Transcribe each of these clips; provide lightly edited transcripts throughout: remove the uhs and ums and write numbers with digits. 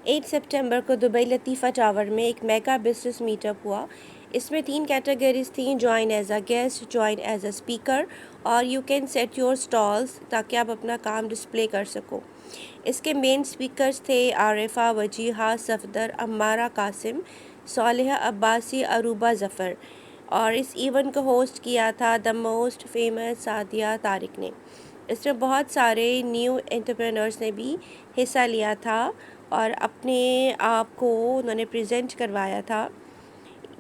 8 सितंबर को दुबई लतीफ़ा टावर में एक मेगा बिजनेस मीटअप हुआ। इसमें 3 कैटेगरीज थी: join as a guest, join as a speaker और you can set your stalls, ताकि आप अपना काम डिस्प्ले कर सको। इसके मेन स्पीकर्स थे आरिफा, वजीहा, सफदर, अम्मारा कासिम, सालिहा अब्बासी, अरूबा ज़फ़र। और इस इवेंट को होस्ट किया था the most famous Sadia Tariq ने। इसमें बहुत सारे न्यू एंटरप्रेन्योर्स ने भी हिस्सा लिया था और अपने आप को उन्होंने प्रेजेंट करवाया था।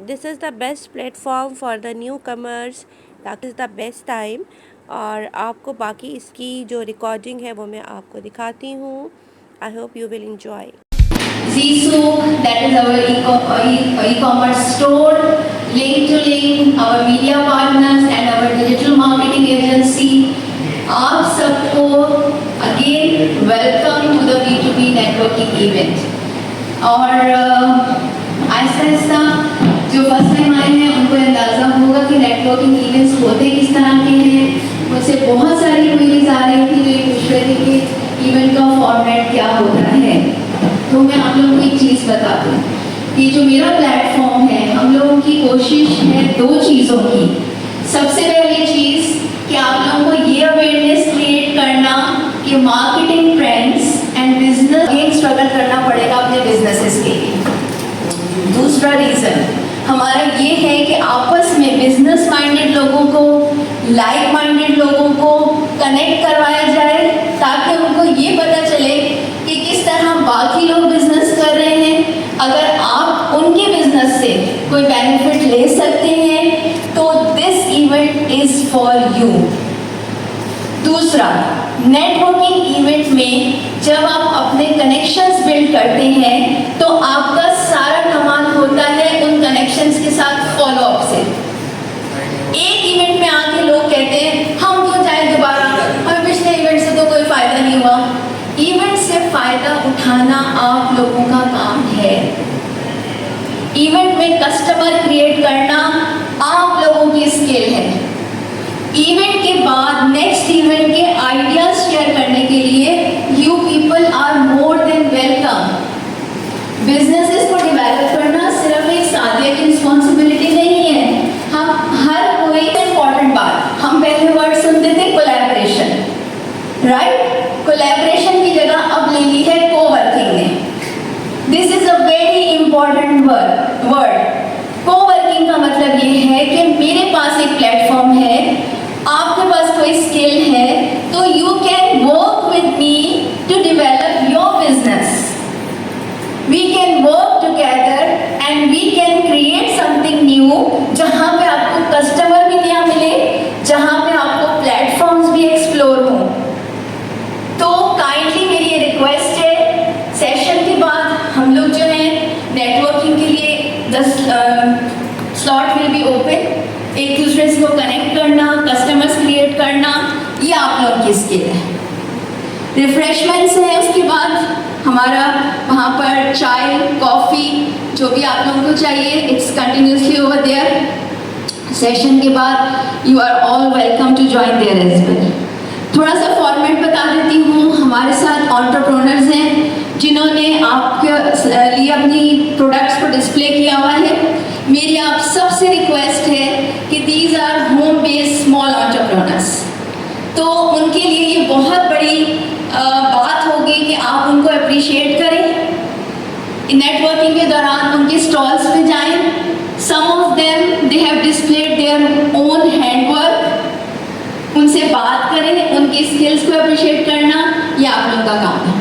This is the best platform for the new commerce, that is the best time. और आपको बाकी इसकी जो रिकॉर्डिंग है वो मैं आपको दिखाती हूँ। आई hope you will enjoy. Ziso, that is our e-commerce store, link to link, our media partners and our digital marketing agency. आप सबको again welcome to the B2B networking event. और ऐसा ऐसा जो फर्स्ट टाइम आए हैं उनको अंदाज़ा होगा कि नेटवर्किंग इवेंट्स होते किस तरह के हैं। मुझसे बहुत सारी क्वेरीज आ रही थी जो ये पूछ रहे थे कि इवेंट का फॉर्मेट क्या होता है। तो मैं आप लोगों को एक चीज़ बता दूँ कि जो मेरा प्लेटफॉर्म है, हम लोगों की कोशिश है 2 चीज़ों की। सबसे पहली चीज़ कि आप लोगों को ये अवेयरनेस क्रिएट करना कि marketing trends and business again struggle करना पड़ेगा अपने बिजनेसेस के लिए। दूसरा रीज़न हमारा ये है कि आपस में बिजनेस माइंडेड लोगों को, लाइक माइंडेड लोगों को कनेक्ट करवाया जाए, ताकि उनको ये पता चले कि किस तरह बाकी लोग बिजनेस कर रहे हैं। अगर आप उनके बिजनेस से कोई बेनिफिट ले सकते हैं तो this event is for you. दूसरा, नेटवर्किंग इवेंट में जब आप अपने कनेक्शंस बिल्ड करते हैं तो आपका सारा कमाल होता है उन कनेक्शंस के साथ फॉलो अप से। एक इवेंट में आके लोग कहते हैं हम क्यों जाए दोबारा, हमें पिछले इवेंट से तो कोई फायदा नहीं हुआ। इवेंट से फायदा उठाना आप लोगों का काम है। इवेंट में कस्टमर क्रिएट करना आप लोगों की स्किल है। इवेंट के बाद नेक्स्ट इवेंट के आइडियाज शेयर करने के लिए you people are more than welcome. Businesses को डेवलप करना सिर्फ एक सादिया की रिस्पॉन्सिबिलिटी नहीं है। हम हर कोई इम्पॉर्टेंट बात, हम पहले वर्ड सुनते थे कोलैबोरेशन, राइट? कोलैबोरेशन की जगह अब ले ली है कोवर्किंग ने। This is a very important word. Coworking का मतलब ये है कि मेरे पास एक प्लेटफॉर्म है, आपके पास कोई स्किल है, तो you can work with me to develop your business. We can work together and we can create something new, जहाँ पे आपको कस्टमर भी नया मिले, जहाँ पे आपको प्लेटफॉर्म्स भी एक्सप्लोर हो। तो काइंडली मेरी ये रिक्वेस्ट है, सेशन के बाद हम लोग जो है नेटवर्किंग के लिए 10 स्लॉट विल बी ओपन। एक दूसरे से को कनेक्ट करना, कस्टमर्स क्रिएट करना, ये आप लोगों की स्किल है। रिफ्रेशमेंट्स हैं, उसके बाद हमारा वहाँ पर चाय, कॉफ़ी, जो भी आप लोगों को चाहिए, it's continuously over there. Session के बाद you are all welcome to join there as well. थोड़ा सा फॉर्मेट बता देती हूँ। हमारे साथ एंटरप्रेन्योर्स हैं जिन्होंने आपके लिए अपनी प्रोडक्ट्स को डिस्प्ले किया हुआ है। मेरी आप सबसे रिक्वेस्ट है कि these are home based small entrepreneurs, तो उनके लिए ये बहुत बड़ी बात होगी कि आप उनको अप्रिशिएट करें। नेटवर्किंग के दौरान उनके स्टॉल्स पे जाएं। Some of them they have displayed their own handwork, उनसे बात करें, उनकी स्किल्स को अप्रिशिएट करना, ये आप लोगों का काम है।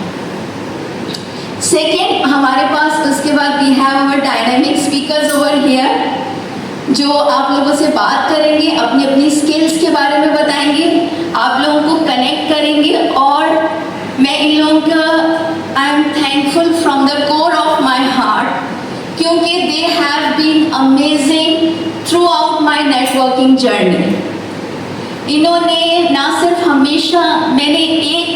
सेकेंड, हमारे पास उसके बाद we have our dynamic speakers over here, जो आप लोगों से बात करेंगे, अपनी अपनी स्किल्स के बारे में बताएंगे, आप लोगों को कनेक्ट करेंगे। और मैं इन लोगों का I am thankful from the core of my heart, क्योंकि they have been amazing throughout my networking journey. इन्होंने ना सिर्फ हमेशा, मैंने एक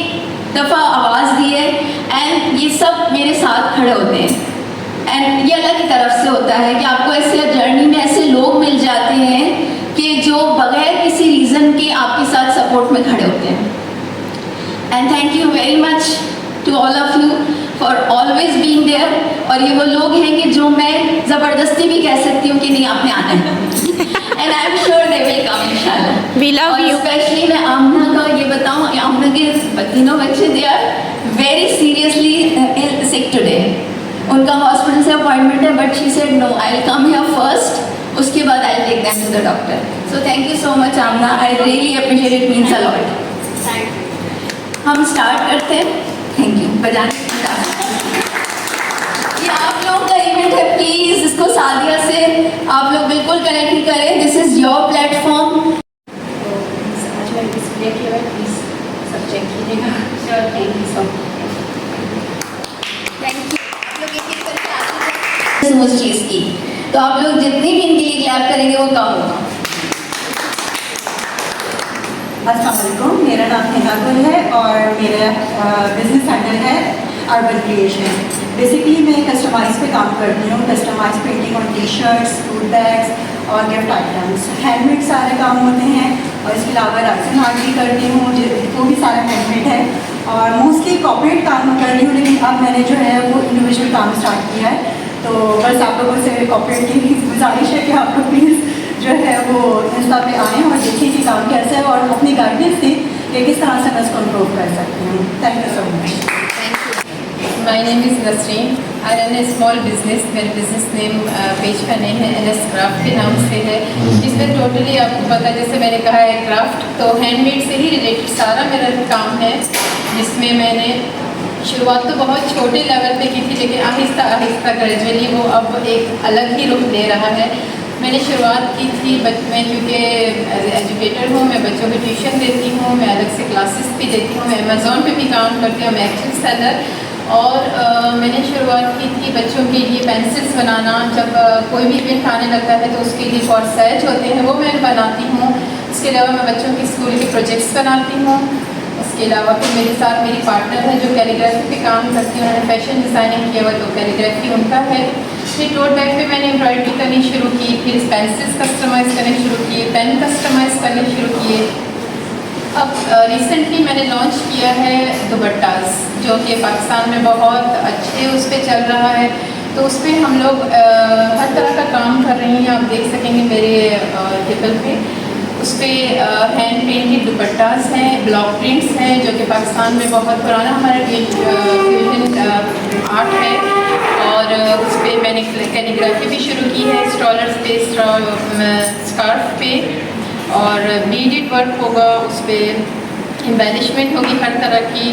दफ़ा आवाज़ दी है एंड ये सब मेरे साथ खड़े होते हैं। एंड ये अल्लाह की तरफ से होता है कि आपको ऐसे जर्नी में ऐसे लोग मिल जाते हैं कि जो बगैर किसी रीज़न के आपके साथ सपोर्ट में खड़े होते हैं। And thank you very much to all of you for always being there. और ये वो लोग हैं कि जो मैं ज़बरदस्ती भी कह सकती हूँ कि नहीं आपने आना है and I am sure they will come इंशाल्लाह। We love you. स्पेशली मैं आमना का ये बताऊँ, आमना के तीनों बच्चे they are very seriously sick today. उनका हॉस्पिटल से अपॉइंटमेंट है but she said no, I will come here first, उसके बाद I will take them to the doctor. So thank you so much Amna, I really appreciate, it means a lot. हम start करते हैं। Thank you. बजाने ये आप लोगों का इवेंट है, प्लीज इसको सादिया से आप लोग बिल्कुल कनेक्ट ही करें, दिस इज योर प्लेटफॉर्म। आज मैं डिस्प्ले किया है, प्लीज सब चेक कीजिएगा। Sure, thank you so much. Thank you. आप लोग एक एक करके आगे बढ़ें उस चीज़ की, तो आप लोग जितनी भी इनके लिए क्लैप करेंगे वो कम होगा। अस्सलाम वालेकुम, मेरा नाम हिना गुल है और मेरा बिजनेस हैंडल है अर्बन क्रिएशन। बेसिकली मैं कस्टमाइज पे काम करती हूँ, customize painting on T shirts, tote bags और गिफ्ट आइटम्स। हैंडमेड सारे काम होते हैं और इसके अलावा राइसन आर्ट भी करती हूँ, वो भी सारा हैंडमेड है। और मोस्टली कॉर्पोरेट काम कर रही हूँ, लेकिन अब मैंने जो है वो इंडिविजुअल काम स्टार्ट किया है। तो बस आप लोगों से कॉर्पोरेट की गुजारिश है कि आप लोग प्लीज़ जो है वो इंस्टा पे आएँ और देखें कि काम कैसे है और अपनी गाइडेंस दें कि किस तरह से मैं इसको इम्प्रूव कर सकती हूँ। Thank you so much. My name is Nasreen. I run a small business. मेरे business name पेज का नेम है NS Craft के नाम से है। इसमें टोटली आपको पता है, जैसे मैंने कहा है क्राफ्ट, तो हैंडमेड से ही रिलेटेड सारा मेरा काम है, जिसमें मैंने शुरुआत तो बहुत छोटे लेवल पे की थी, लेकिन आहिस्ता आहिस्ता ग्रेजुअली वो अब एक अलग ही रुख ले रहा है। मैंने शुरुआत की थी मैं क्योंकि एजुकेटर हूँ, मैं बच्चों को ट्यूशन देती हूँ, मैं अलग से क्लासेस भी देती हूँ, मैं अमेज़ॉन पे भी काम करती हूँ, मैं एक्टिव सेलर। और मैंने शुरुआत की थी बच्चों के लिए पेंसिल्स बनाना। जब कोई भी इवेंट आने लगता है तो उसके लिए कॉर्सेज होते हैं, वो मैं बनाती हूँ। इसके अलावा मैं बच्चों की स्कूल के प्रोजेक्ट्स बनाती हूँ। उसके अलावा फिर मेरे साथ मेरी पार्टनर है जो कैलीग्राफी पे काम करती है, उन्होंने फैशन डिज़ाइनिंग किया हुआ, तो कैलीग्राफी उनका है। फिर टोट बैग पे मैंने एम्ब्रॉयडरी करनी शुरू की, फिर पेंसिल्स कस्टमाइज़ करने शुरू किए, पेन कस्टमाइज़ करने शुरू किए। अब रिसेंटली मैंने लॉन्च किया है दुपट्टास, जो कि पाकिस्तान में बहुत अच्छे उस पर चल रहा है। तो उस पर हम लोग हर तरह का काम कर रहे हैं, आप देख सकेंगे मेरे टेबल पे। उस पर हैंड पेंटेड दुपट्टास हैं, ब्लॉक प्रिंट्स हैं, जो कि पाकिस्तान में बहुत पुराना हमारा फ्यूजन आर्ट है। और उस पर मैंने कैलीग्राफी भी शुरू की है, स्टॉलर्स पे, स्कार्फ पे, और बीडेड वर्क होगा, उस पर एम्बेलिशमेंट होगी हर तरह की,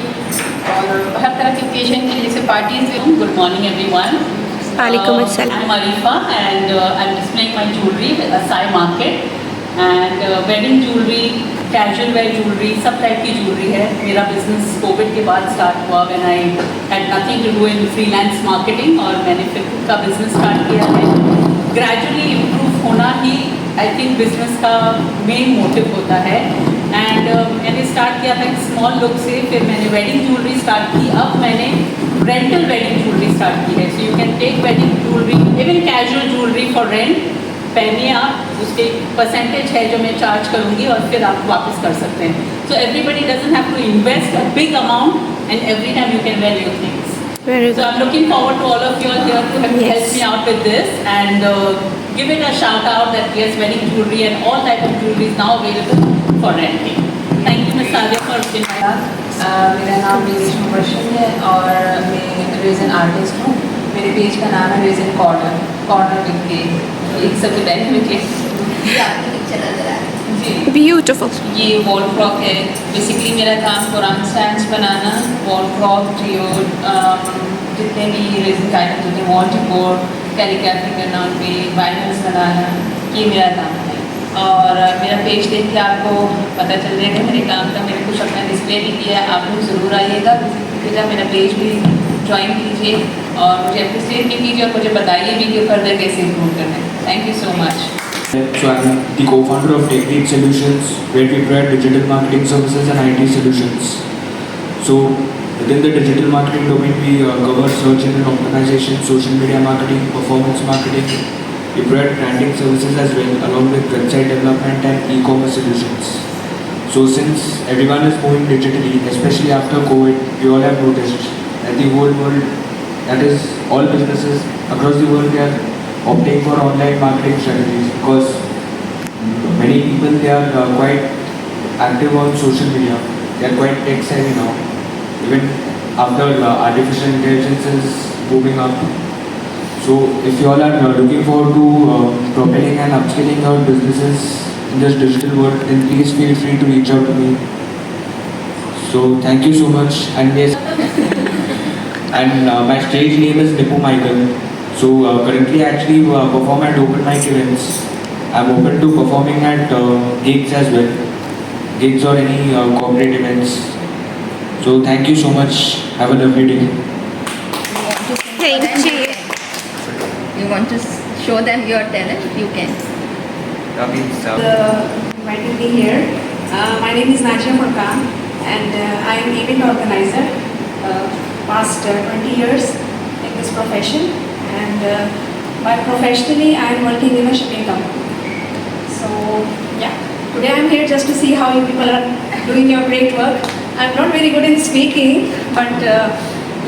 और हर तरह के ओकेजन के लिए, जैसे parties. Good morning, everyone. Walaikum assalam. I'm Arifa, and I'm displaying my jewelry with Asai Market. And wedding jewelry, casual wear jewelry, सब टाइप की jewelry है। मेरा business कोविड के बाद स्टार्ट हुआ, when I had nothing to do in freelance marketing, और मैंने फिर खुद का business स्टार्ट किया है। Gradually improve होना ही I think business का main motive होता है। And मैंने स्टार्ट किया था एक small look से, फिर मैंने wedding jewelry स्टार्ट की, अब मैंने rental wedding jewelry स्टार्ट की है। So you can take wedding jewelry, even casual jewelry for rent, पहनिए आप, उसके परसेंटेज है जो मैं चार्ज करूँगी और फिर आप वापस कर सकते हैं। So everybody doesn't have to invest a big amount and every time you can wear new things. So I'm looking forward to all of you all here to help me out with this and give it a shout out that yes, wedding jewelry and all type of jewelry is now available for renting. Thank you Ms. Sadia for inviting me. मेरा नाम resin वर्षन है और मैं resin artist हूँ। मेरे page का नाम है रेजिन कॉर्नर विद के एक सबसे बैक में के जी। Beautiful. ये वॉल फ्रॉक है। बेसिकली मेरा काम कुरान स्टैंड्स बनाना, वॉल फ्रॉक, ट्रियो, जितने भी रेजिन आइटम्स होते हैं, वॉल डेकोर, कैलीग्राफी करना, उन पे वाइनल्स बनाना, ये मेरा काम है। और मेरा पेज देख के आपको पता चल जाएगा मेरे काम का। मैंने कुछ अपना डिस्प्ले भी किया है, आप लोग ज़रूर आइएगा, मेरा पेज भी ज्वाइन कीजिए और मुझे अप्रिशिएट भी कीजिए और मुझे बताइए भी कि फर्दर कैसे इम्प्रूव करना है। Thank you so much. So I'm the co-founder of TechDeep Solutions, where we provide digital marketing services and IT solutions. So within the digital marketing domain, we cover search engine optimization, social media marketing, performance marketing. We provide branding services as well, along with website development and e-commerce solutions. So since everyone is moving digitally, especially after COVID, we all have noticed that the whole world that is all businesses across the world, they are opting for online marketing strategies because many people, they are quite active on social media. They are quite tech savvy now. Even after artificial intelligence is booming up. So if you all are looking forward to propelling and upskilling your businesses in this digital world, then please feel free to reach out to me. So thank you so much. And yes, and my stage name is Nipu Michael. So currently I actually perform at open mic events. I'm open to performing at gigs as well. Gigs or any corporate events. So thank you so much. Have a lovely day. Thank you. You want to show them your talent? You can. Invited me here. My name is Najia Furqan and I am event organizer. Past 20 years in this profession, and by professionally I am working in a shipping company. So yeah, today I am here just to see how you people are doing your great work. I am not very good in speaking, but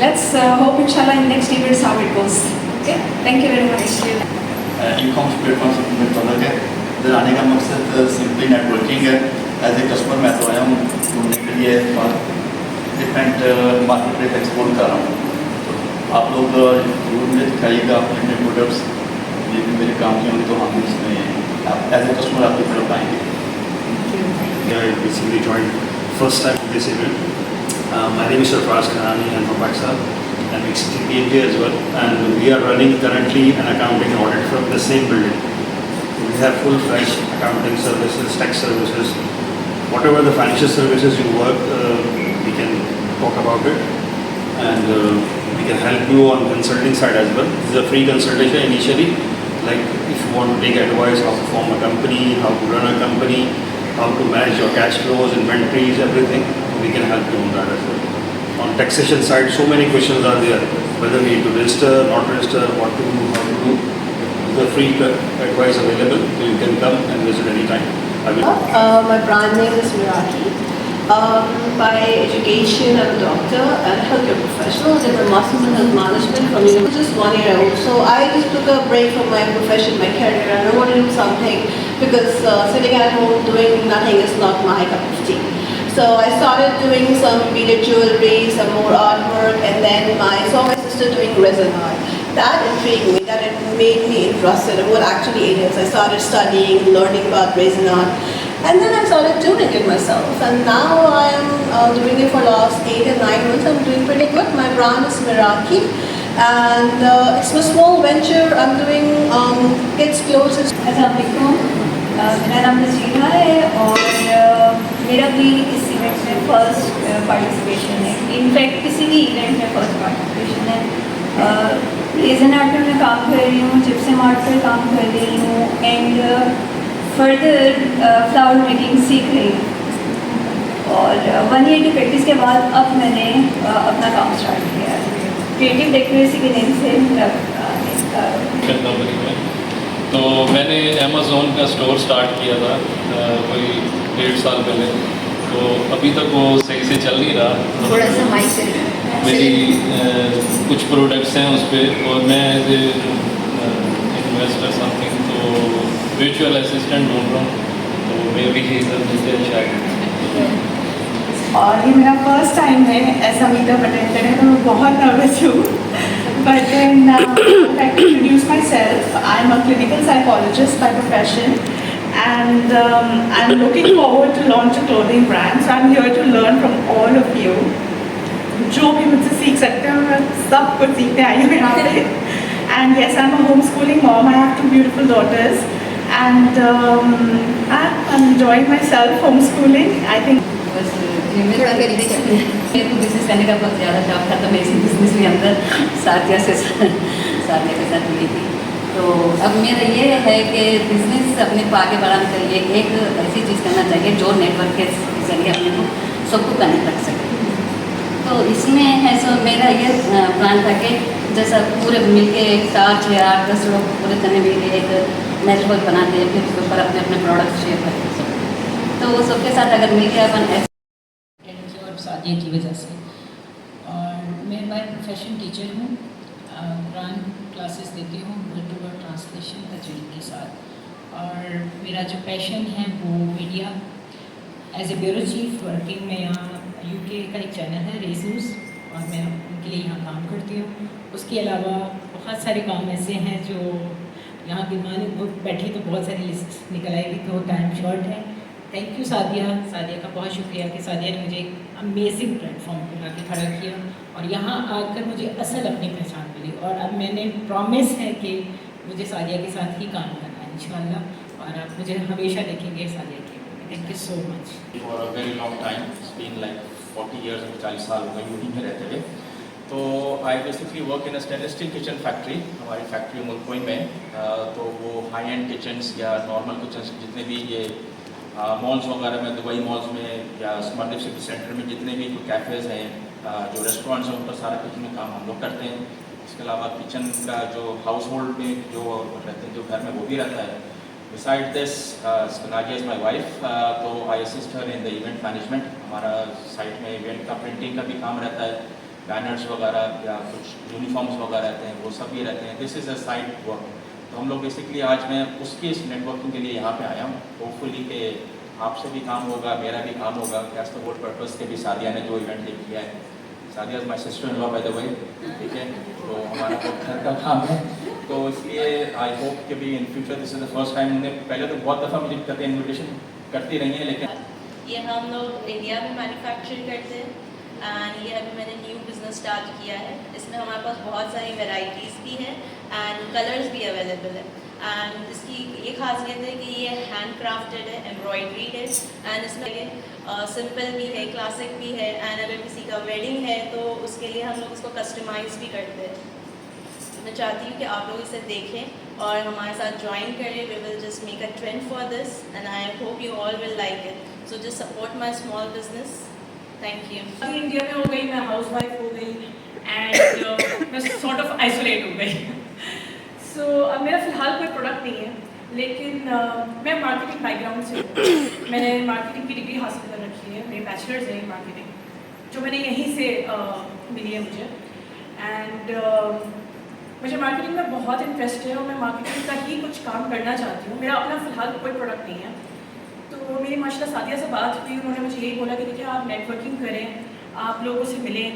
let's hope inshallah in next events how it goes. Okay, thank you very much. E-commerce platform से मैं product है इधर आने का मकसद simply networking है। As a customer मैं तो आया हूँ घूमने के लिए और डिफरेंट मार्केट प्लेस एक्सप्लोर कर रहा हूँ। आप लोग जरूर मुझे दिखाइएगा अपने अपने प्रोडक्ट्स, ये भी मेरे काम के होंगे तो हम भी इसमें आप एज ए कस्टमर आपकी तरफ आएंगे। I recently joined first time to this event. My name is Sarfraz Khanani, I'm from Pakistan. I'm ex-PMJ as well, and we are running currently an accounting audit from the same building. We have full-fledged accounting services, tax services, whatever the financial services you work, we can talk about it, and we can help you on consulting side as well. This is a free consultation initially, like if you want to take advice how to form a company, how to run a company, how to manage your cash flows, inventories, everything, we can help you on that as well. On taxation side, so many questions are there, whether we need to register, not register, what to do, how to do. The free advice available, so you can come and visit anytime. My brand name is Miraki. By education, I'm a doctor and a healthcare professional. I did my master's in health management from university, just 1 year old. So I just took a break from my profession, my career, and I wanted to do something because sitting at home doing nothing is not my cup of tea. So I started doing some beaded jewelry, some more artwork, and then I saw my sister doing resin art. That intrigued me, that it made me interested in what actually it is. I started studying, learning about resin art, and then I started doing it myself. And now I am doing it for the last 8 or 9 months. I'm doing pretty good. My brand is Miraki, and it's a small venture. I'm doing kids' clothes. अस्सलामुअलैकुम, मेरा नाम नज़ीरा है और मेरा भी इस event में first participation है। इनफैक्ट किसी भी इवेंट में फर्स्ट पार्टिसिपेशन है। रेजन आर्ट में मैं काम कर रही हूँ, जिप्सम आर्ट पर काम कर रही हूँ, एंड फर्दर फ्लावर मेकिंग सीख रही हूँ। और 1 ईयर की प्रैक्टिस के बाद अब मैंने अपना काम स्टार्ट किया है क्रिएटिव डेकोरेसी के नेम से मेरा कंपनी में। तो मैंने अमेज़ोन का स्टोर स्टार्ट किया था कोई 1.5 साल पहले, तो अभी तक वो सही से चल नहीं रहा। थोड़ा सा माइक से मेरी कुछ प्रोडक्ट्स हैं उस पर, और मैं एज ए इन्वेस्टर समथिंग तो वर्चुअल असिस्टेंट ढूंढ रहा हूँ, तो मे भी इधर मुझे शायद। और ये मेरा फर्स्ट टाइम है ऐसा मीटअप अटेंड करने, तो मैं बहुत नर्वस हूँ। But then I'd like to introduce myself. I'm a clinical psychologist by profession, and I'm looking forward to launch a clothing brand. So I'm here to learn from all of you. जो भी मुझसे सीख सकते हैं मैं सब कुछ सीखते आई हूँ यहाँ पे। And yes, I'm a homeschooling mom. I have 2 beautiful daughters, and I'm enjoying myself homeschooling. I think. मेरे को बिज़नेस करने का बहुत ज़्यादा शौक था, तो मैं इसी बिज़नेस में अंदर साथिया के साथ मिली थी। तो अब मेरा ये है कि बिज़नेस अपने को आगे बढ़ाने के लिए एक ऐसी चीज़ करना चाहिए जो नेटवर्क के जरिए अपने को सबको कनेक्ट रख सके। तो इसमें है सो मेरा ये प्लान था कि जैसा पूरे मिलके 7 या 8 10 लोग पूरे करने मिल के एक नेटवर्क बनाते हैं, फिर उसके ऊपर अपने अपने प्रोडक्ट शेयर करते हैं। तो वो सबके साथ अगर मिल के अपन शादी की वजह से। और मैं बाय प्रोफेशन टीचर हूँ, कुरान क्लासेस देती हूँ वर्ड टू वर्ड ट्रांसलेशन तर्जुमे के साथ। और मेरा जो पैशन है वो media, as a bureau chief working में यहाँ यूके का एक चैनल है रेस न्यूज़, और मैं उनके लिए यहाँ काम करती हूँ। उसके अलावा बहुत सारे काम ऐसे हैं जो यहाँ की माने वो बैठी तो बहुत सारी लिस्ट निकल आएगी, तो टाइम शॉर्ट है। थैंक यू सादिया का बहुत शुक्रिया कि सादिया ने मुझे एक अमेजिंग प्लेटफॉर्म पर लाके खड़ा किया और यहाँ आकर मुझे असल अपनी पहचान मिली। और अब मैंने प्रॉमिस है कि मुझे सादिया के साथ ही काम करना है इंशाल्लाह, और आप मुझे हमेशा देखेंगे सादिया के। Thank you so much. For a very long time, it's been like 40 years, 40 साल हो गए यूपी में रहते हुए। तो I basically work in a stainless steel kitchen factory, हमारी फैक्ट्री मुल्कोइन में। तो वो हाई एंड किचन्स या नॉर्मल किचन्स जितने भी ये मॉल्स वगैरह में, दुबई मॉल्स में या स्मार्ट सिटी सेंटर में जितने भी कैफ़ेज़ हैं, जो रेस्टोरेंट्स हैं, उन पर सारा किचन में काम हम लोग करते हैं। इसके अलावा किचन का जो हाउस होल्ड में जो रहते हैं, जो घर में, वो भी रहता है। Beside this Nazia is my wife, तो I assist her in the event management. हमारा साइट में इवेंट का प्रिंटिंग का भी काम रहता है, बैनर्स वगैरह या कुछ यूनिफॉर्म्स वगैरह रहते हैं, वो सब भी रहते हैं। This is a side work. तो हम लोग बेसिकली आज मैं उसकी इस नेटवर्किंग के लिए यहाँ पे आया हूँ। होपफुली कि आपसे भी काम होगा, मेरा भी काम होगा। कैस द वोट पर्पज़ के भी सादिया ने जो इवेंट किया है, Sadia is my sister in law by the way, ठीक है। तो हमारा तो घर का काम है, तो इसलिए आई होप कि भी in future this is the first time. उन्होंने पहले तो बहुत दफ़ा मुझे करते इन्विटेशन करती रही हैं, लेकिन ये हम लोग इंडिया में मैन्युफैक्चर करते हैं एंड ये अभी मैंने न्यू बिज़नेस स्टार्ट किया है। इसमें हमारे पास बहुत सारी वैरायटीज़ भी हैं एंड कलर्स भी अवेलेबल है। एंड इसकी ये खासियत है कि ये हैंड क्राफ्टेड है, एम्ब्रॉयडरी है एंड इसमें सिंपल भी है, क्लासिक भी है। एंड अगर किसी का वेडिंग है तो उसके लिए हम लोग इसको कस्टमाइज़ भी करते हैं। मैं चाहती हूँ कि आप लोग इसे देखें और हमारे साथ ज्वाइन करें। We will just make a trend for this and I hope you all will like it. So just support my small business. Thank you. अभी इंडिया में हो गई, मैं हाउस वाइफ हो गई एंड मैं सॉर्ट ऑफ आइसोलेट हो गई। सो अब मेरा फ़िलहाल कोई प्रोडक्ट नहीं है, लेकिन मैं मार्केटिंग बैकग्राउंड से हूँ। मैंने मार्केटिंग की डिग्री हासिल कर रखी है, मेरी बैचलर्स है इन मार्केटिंग, जो मैंने यहीं से मिली है मुझे। एंड मुझे मार्केटिंग में बहुत इंटरेस्ट है और मैं मार्केटिंग का ही कुछ काम करना चाहती हूँ। मेरा अपना फ़िलहाल कोई प्रोडक्ट नहीं है। तो मेरी माशाल्लाह सादिया से बात हुई, उन्होंने मुझे यही बोला कि देखिए आप नेटवर्किंग करें, आप लोगों से मिलें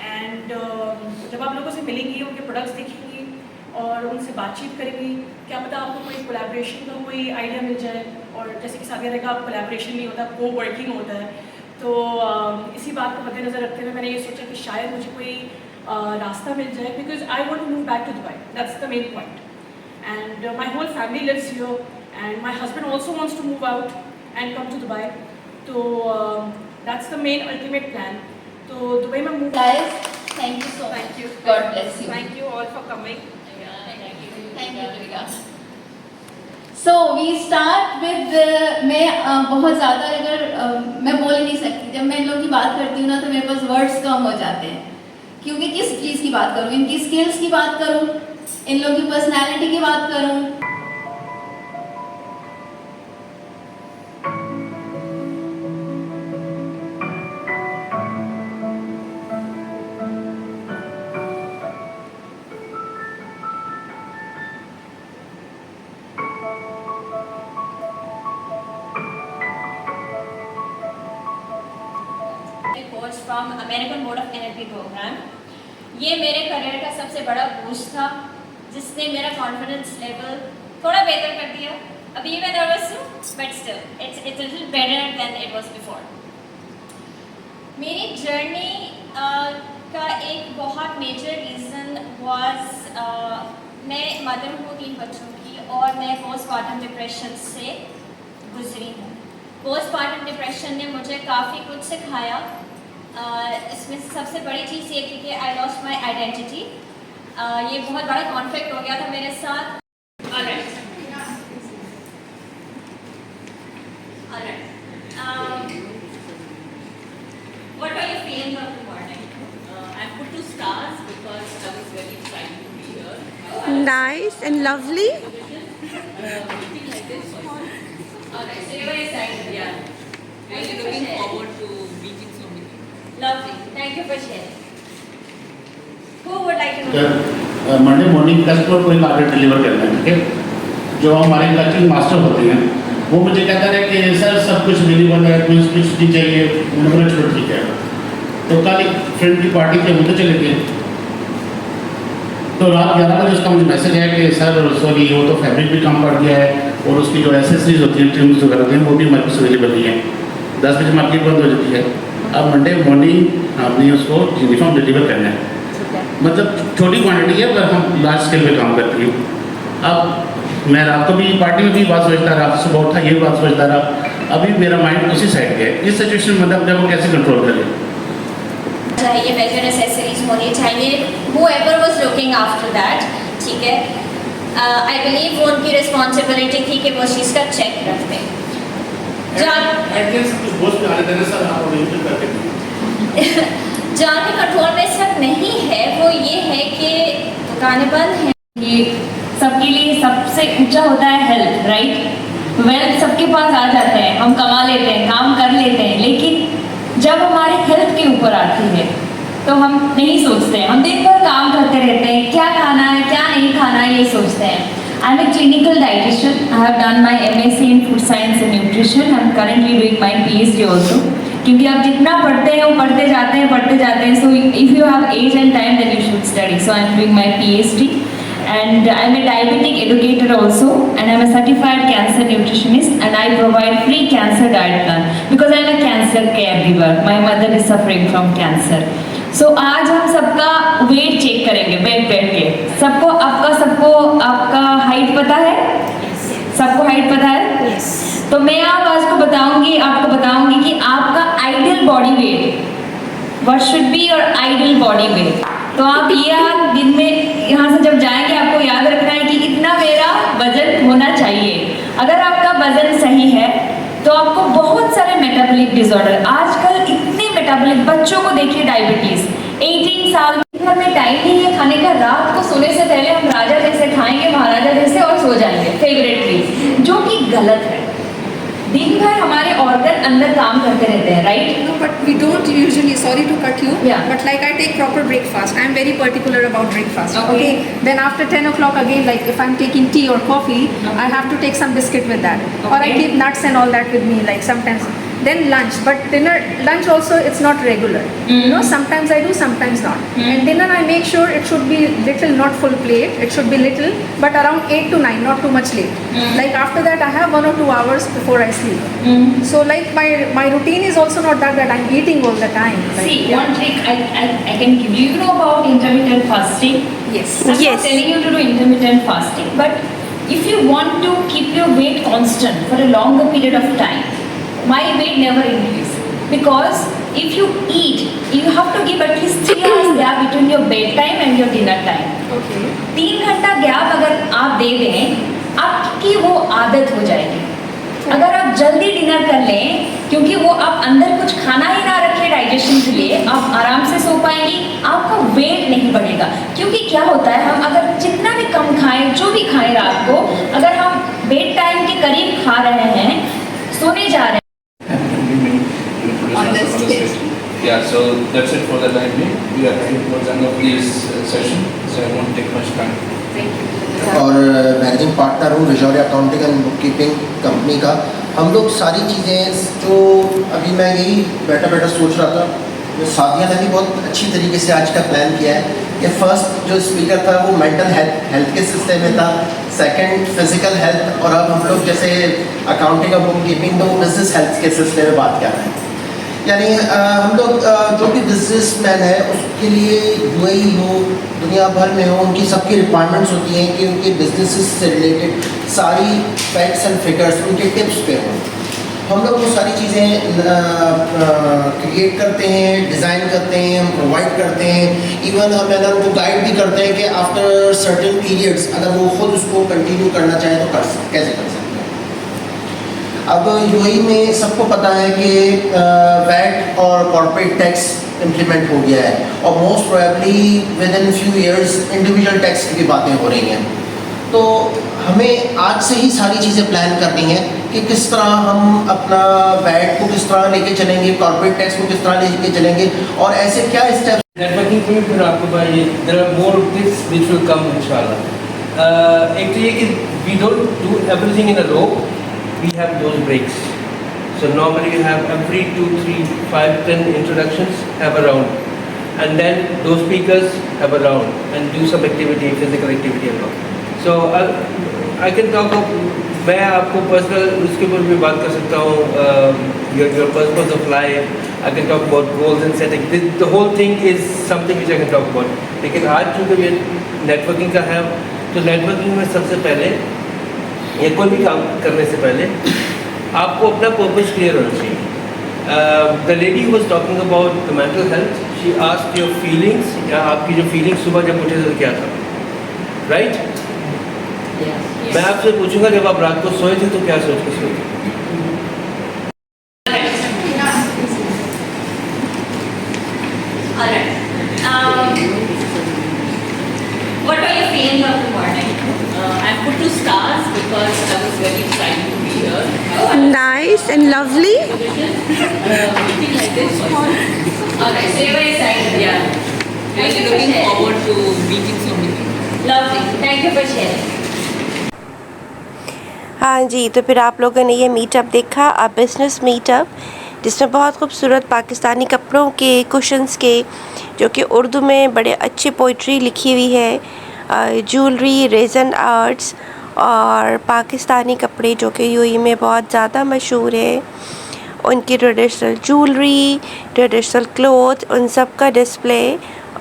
एंड जब आप लोगों से मिलेंगी, उनके प्रोडक्ट्स देखेंगी और उनसे बातचीत करेंगी, क्या पता आपको कोई कोलैबोरेशन का कोई आइडिया मिल जाए। और जैसे कि सादिया ने कहा, कोलैबोरेशन नहीं होता, को वर्किंग होता है। तो इसी बात को मद्देनज़र रखते हुए मैंने ये सोचा कि शायद मुझे कोई रास्ता मिल जाए, because I want to move back to Dubai, that's the main point. And my whole family lives here and my husband also wants to move out and come to Dubai. So that's the main ultimate plan. So Dubai में move. Guys, thank you so much. Thank you. God bless you. Thank you all for coming. Thank you, Durga. So we start with मैं बहुत ज़्यादा अगर मैं बोल नहीं सकती, जब मैं इन लोगों की बात करती हूँ ना तो मेरे पास वर्ड्स कम हो जाते हैं, क्योंकि किस चीज़ की बात करूँ, इनकी स्किल्स की बात करूँ, इन लोगों की पर्सनैलिटी की बात करूँ। Course from American board of NLP program. ये मेरे करियर का सबसे बड़ा बूस्ट था, जिसने मेरा कॉन्फिडेंस लेवल थोड़ा बेहतर कर दिया। अभी मैं नर्वस हूँ, but still it's little better than it was before. मेरी जर्नी का एक बहुत मेजर रीज़न वाज मैं मदर हूँ 3 बच्चों की और मैं पोस्टपार्टम डिप्रेशन से गुजरी हूँ। पोस्टपार्टम डिप्रेशन ने मुझे काफ़ी कुछ सिखाया। इसमें सबसे बड़ी चीज़ ये थी कि आई लॉस्ट माई आइडेंटिटी। ये बहुत बड़ा कॉन्फ्लिक्ट हो गया था मेरे साथ। What are your feelings of the morning? I put 2 stars because I was very excited to be here. Nice and lovely. Meeting like this. Alright, so you're very excited. Yeah. Really looking forward to meeting so many people. Lovely. Thank you for sharing. Who would like to know? Monday morning customer को एक order deliver करना है, ठीक है। जो हमारे locking master होते हैं वो मुझे कहता है कि सर सब कुछ अवेलेबल है, कोई छुट्टी चाहिए, मैंने बोला चलो ठीक है। तो कल एक फ्रेंड की पार्टी के मुझे चले गए, तो रात 11 बजे उसका मुझे मैसेज है कि सर सॉरी वो तो फैब्रिक भी कम पड़ गया है और उसकी जो एसेसरीज होती हैं, ट्रिम्स वगैरह होती हैं, वो भी हमारे पास अवेलेबल नहीं है। 10 बजे मार्केट बंद हो जाती है। अब मंडे मॉर्निंग हमने उसको यूनिफॉर्म डिलीवर करना है, मतलब छोटी क्वांटिटी है पर हम लार्ज स्केल पे काम करते हैं। अब मैं रात को भी पार्टी में भी बात सोचता रहा, सुबह उठा ये बात सोचता रहा, अभी मेरा माइंड उसी साइड पे है। इस सिचुएशन में मतलब हम कैसे कंट्रोल करें? चाहिए मेजर एसेसरीज होनी चाहिए, whoever was looking after that, ठीक है। आई बिलीव वो उनकी रिस्पॉन्सिबिलिटी थी कि वो चीज़ का चेक रखते। जहाँ के कंट्रोल में इस वक्त नहीं है वो ये है कि दुकानें बंद हैं। ये सबके लिए सबसे ऊंचा होता है हेल्थ, राइट। वेल्थ सबके पास आ जाते हैं, हम कमा लेते हैं, काम कर लेते हैं, लेकिन जब हमारे हेल्थ के ऊपर आती है तो हम नहीं सोचते हैं। हम दिन भर काम करते रहते हैं, क्या खाना है क्या नहीं खाना है ये सोचते हैं। I am a clinical dietitian, I have done my MSc in food science and nutrition, I am currently doing my PhD also. क्योंकि आप जितना पढ़ते हैं वो पढ़ते जाते हैं, so if you have age and time then you should study. So I am doing my PhD and I am a diabetic educator also, and I am a certified cancer nutritionist, and I provide free cancer diet plan because I am a cancer caregiver. My mother is suffering from cancer. So आज हम सबका wait check करेंगे बैठ के। सबको आपका height पता है? सबको हाइट पता है? yes. तो मैं आज आपको बताऊंगी कि आपका ideal body weight, what should be your ideal body weight। तो आप ये दिन में यहाँ से जब जाएंगे आपको याद रखना है कि इतना मेरा वजन होना चाहिए। अगर आपका वजन सही है तो आपको बहुत सारे मेटाबॉलिक डिसऑर्डर, आजकल इतने मेटाबॉलिक, बच्चों को देखिए डायबिटीज, 18 साल घर में टाइम नहीं है खाने का, रात को सोने से पहले हम राजा जैसे खाएंगे, महाराजा जैसे और सो जाएंगे फेवरेटली, जो कि गलत है। दिन भर हमारे ऑर्गन अंदर काम करते रहते हैं, right? No, but we don't usually, sorry to cut you, yeah. But like I take proper breakfast. I am very particular about breakfast. Okay. Then after 10 o'clock again, like if I'm taking tea or coffee, okay. I have to take some biscuit with that. Okay. Or I keep nuts and all that with me, like sometimes. Then lunch, but lunch also it's not regular. You know, sometimes I do, sometimes not. And dinner I make sure it should be little, not full plate. It should be little, but around 8 to 9, not too much late. Like after that I have 1 or 2 hours before I sleep. So like my routine is also not that I'm eating all the time. Like, see, one trick I can give you. You know about intermittent fasting? Yes. I'm not telling you to do intermittent fasting, but if you want to keep your weight constant for a longer period of time, my weight never increase, because if you eat, you have to give at least 3 hours gap between your bedtime and your dinner time. Okay. 3 घंटा gap अगर आप दे दें, आपकी वो आदत हो जाएगी। अगर आप जल्दी डिनर कर लें, क्योंकि वो आप अंदर कुछ खाना ही ना रखें डाइजेशन के लिए, आप आराम से सो पाएंगी, आपका वेट नहीं बढ़ेगा। क्योंकि क्या होता है, हम अगर जितना भी कम खाएं, जो भी खाएं रात को, अगर हम बेड टाइम के करीब खा रहे हैं, सोने जा रहे हैं। Yeah, so that's it for the time being. We are heading towards the end of this session, so I won't take much time. Thank you. और मैनेजिंग पार्टनर हूँ Vijoria accounting and book keeping company का। हम लोग सारी चीज़ें जो अभी मैं यही बैठा सोच रहा था, जो सादिया ने भी बहुत अच्छी तरीके से आज का प्लान किया है कि फर्स्ट जो स्पीकर था वो मेंटल हेल्थ के सिलसिले में था, सेकंड फिजिकल हेल्थ, और अब हम लोग जैसे अकाउंटिंग और बुक कीपिंग तो बिजनेस हेल्थ के सिलसिले में बात कर रहे हैं। यानी हम लोग जो भी बिजनेसमैन है उसके लिए UAE हो, दुनिया भर में हो, उनकी सबकी रिक्वायरमेंट्स होती हैं कि उनके बिजनेसेस से रिलेटेड सारी फैक्ट्स एंड फिगर्स उनके टिप्स पे हों। हम लोग वो सारी चीज़ें क्रिएट करते हैं, डिज़ाइन करते हैं, हम प्रोवाइड करते हैं, इवन हम है ना उनको गाइड भी करते हैं कि आफ्टर सर्टेन पीरियड्स अगर वो खुद उसको कंटिन्यू करना चाहें तो कैसे कर सकते हैं। अब UAE में सबको पता है कि वैट और कॉर्पोरेट टैक्स इम्प्लीमेंट हो गया है, और most probably with in few years individual tax की भी बातें हो रही हैं। तो हमें आज से ही सारी चीज़ें प्लान करनी है कि किस तरह हम अपना वैट को किस तरह लेके चलेंगे, कॉर्पोरेट टैक्स को किस तरह लेके चलेंगे और ऐसे क्या स्टेप्स। नेटवर्किंग में फिर आपको भाई there are more tips which will come इंशाल्लाह। एक तो ये कि we don't do everything in a row, we have those breaks. So normally you have every 2, 3, 5, 10 introductions have a round, and then those speakers have a round and do some activity, physical activity and all. So I can talk of, मैं आपको personal उसके ऊपर भी बात कर सकता हूँ, your purpose of life. I can talk about goals and setting. The whole thing is something which I can talk about. लेकिन आज चूँकि ये नेटवर्किंग का है, तो नेटवर्किंग में सबसे पहले या कोई भी काम करने से पहले आपको अपना पर्पस क्लियर होना चाहिए। The lady was talking about the mental health, she asked your feelings, या आपकी जो फीलिंग्स सुबह जब उठे तो क्या था, राइट? मैं आपसे पूछूंगा जब आप रात को सोए थे तो क्या सोच के सोए थे? What were your feelings of the morning? I put 2 stars because I was very excited to be here. Nice and lovely. Meeting like this. Alright, so you were excited. Yeah. Thank you for Looking sharing. forward to meeting so many people. Lovely. Thank you for sharing. हाँ जी, तो फिर आप लोगों ने ये meetup देखा, a business meetup, जिसमें बहुत खूबसूरत पाकिस्तानी कपड़ों के, कुशन्स के, जो कि उर्दू में बड़े अच्छी पोइट्री लिखी हुई है, ज्वेलरी, रेज़न आर्ट्स और पाकिस्तानी कपड़े जो कि यूएई में बहुत ज़्यादा मशहूर है, उनकी ट्रेडिशनल ज्वेलरी, ट्रेडिशनल क्लोथ, उन सब का डिस्प्ले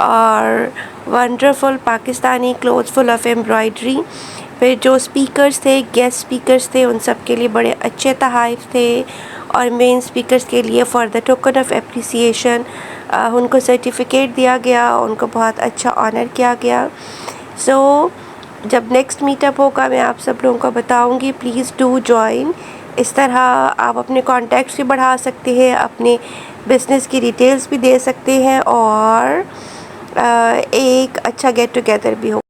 और wonderful Pakistani cloth full of embroidery. फिर जो स्पीकर्स थे, गेस्ट स्पीकर्स थे, उन सब के लिए बड़े अच्छे तहाइफ थे, और मेन स्पीकर्स के लिए for the token of appreciation उनको सर्टिफिकेट दिया गया, उनको बहुत अच्छा ऑनर किया गया। सो जब नेक्स्ट मीटअप होगा मैं आप सब लोगों को बताऊंगी, प्लीज़ डू जॉइन। इस तरह आप अपने कॉन्टैक्ट्स भी बढ़ा सकते हैं, अपने बिज़नेस की डिटेल्स भी दे सकते हैं, और एक अच्छा गेट टुगेदर भी हो।